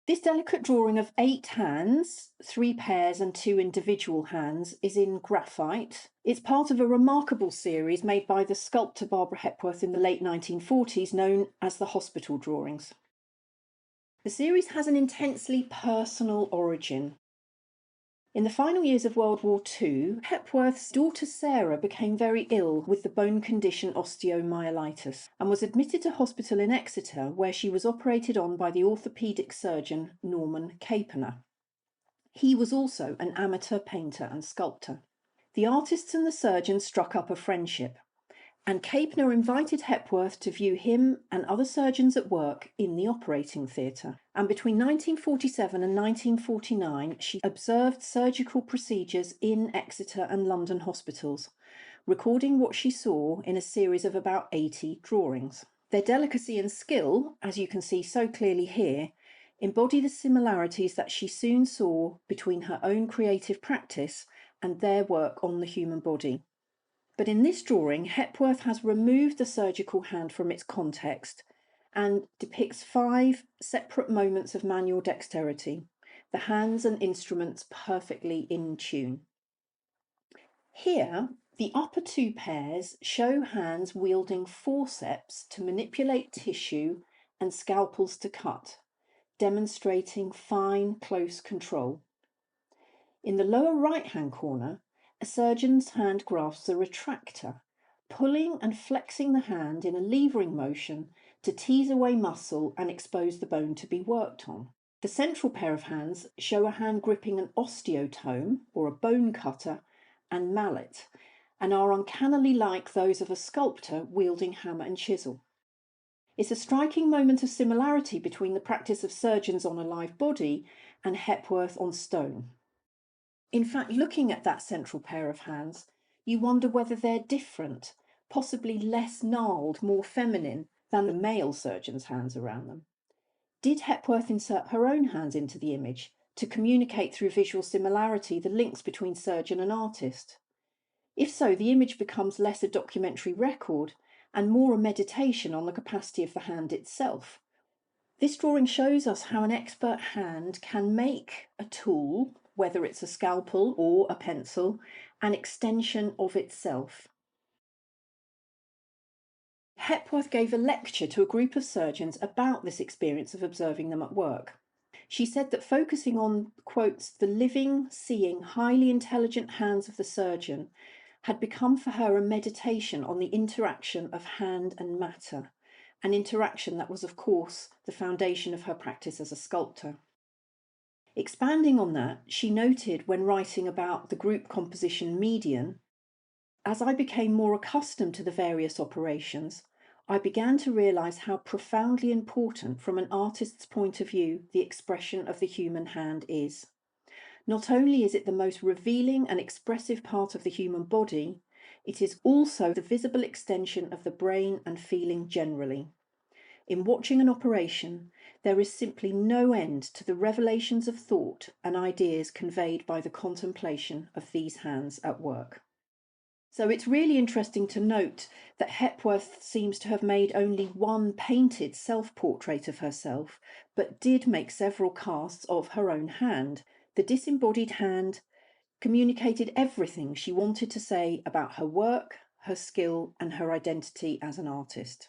This delicate drawing of 8 hands, 3 pairs and 2 individual hands, is in graphite. It's part of a remarkable series made by the sculptor Barbara Hepworth in the late 1940s, known as the hospital drawings. The series has an intensely personal origin. In the final years of World War II, Hepworth's daughter Sarah became very ill with the bone condition osteomyelitis and was admitted to hospital in Exeter, where she was operated on by the orthopaedic surgeon Norman Capener. He was also an amateur painter and sculptor. The artists and the surgeon struck up a friendship, and Capener invited Hepworth to view him and other surgeons at work in the operating theatre. And between 1947 and 1949, she observed surgical procedures in Exeter and London hospitals, recording what she saw in a series of about 80 drawings. Their delicacy and skill, as you can see so clearly here, embody the similarities that she soon saw between her own creative practice and their work on the human body. But in this drawing, Hepworth has removed the surgical hand from its context and depicts 5 separate moments of manual dexterity, the hands and instruments perfectly in tune. Here, the upper 2 pairs show hands wielding forceps to manipulate tissue and scalpels to cut, demonstrating fine, close control. In the lower right-hand corner, a surgeon's hand grasps a retractor, pulling and flexing the hand in a levering motion to tease away muscle and expose the bone to be worked on. The central pair of hands show a hand gripping an osteotome, or a bone cutter, and mallet, and are uncannily like those of a sculptor wielding hammer and chisel. It's a striking moment of similarity between the practice of surgeons on a live body and Hepworth on stone. In fact, looking at that central pair of hands, you wonder whether they're different, possibly less gnarled, more feminine than the male surgeon's hands around them. Did Hepworth insert her own hands into the image to communicate through visual similarity the links between surgeon and artist? If so, the image becomes less a documentary record and more a meditation on the capacity of the hand itself. This drawing shows us how an expert hand can make a tool, whether it's a scalpel or a pencil, an extension of itself. Hepworth gave a lecture to a group of surgeons about this experience of observing them at work. She said that focusing on, quotes, the living, seeing, highly intelligent hands of the surgeon had become for her a meditation on the interaction of hand and matter, an interaction that was, of course, the foundation of her practice as a sculptor. Expanding on that, she noted when writing about the group composition median, as I became more accustomed to the various operations, I began to realise how profoundly important from an artist's point of view the expression of the human hand is. Not only is it the most revealing and expressive part of the human body, it is also the visible extension of the brain and feeling generally. In watching an operation, there is simply no end to the revelations of thought and ideas conveyed by the contemplation of these hands at work. So it's really interesting to note that Hepworth seems to have made only one painted self-portrait of herself, but did make several casts of her own hand. The disembodied hand communicated everything she wanted to say about her work, her skill, and her identity as an artist.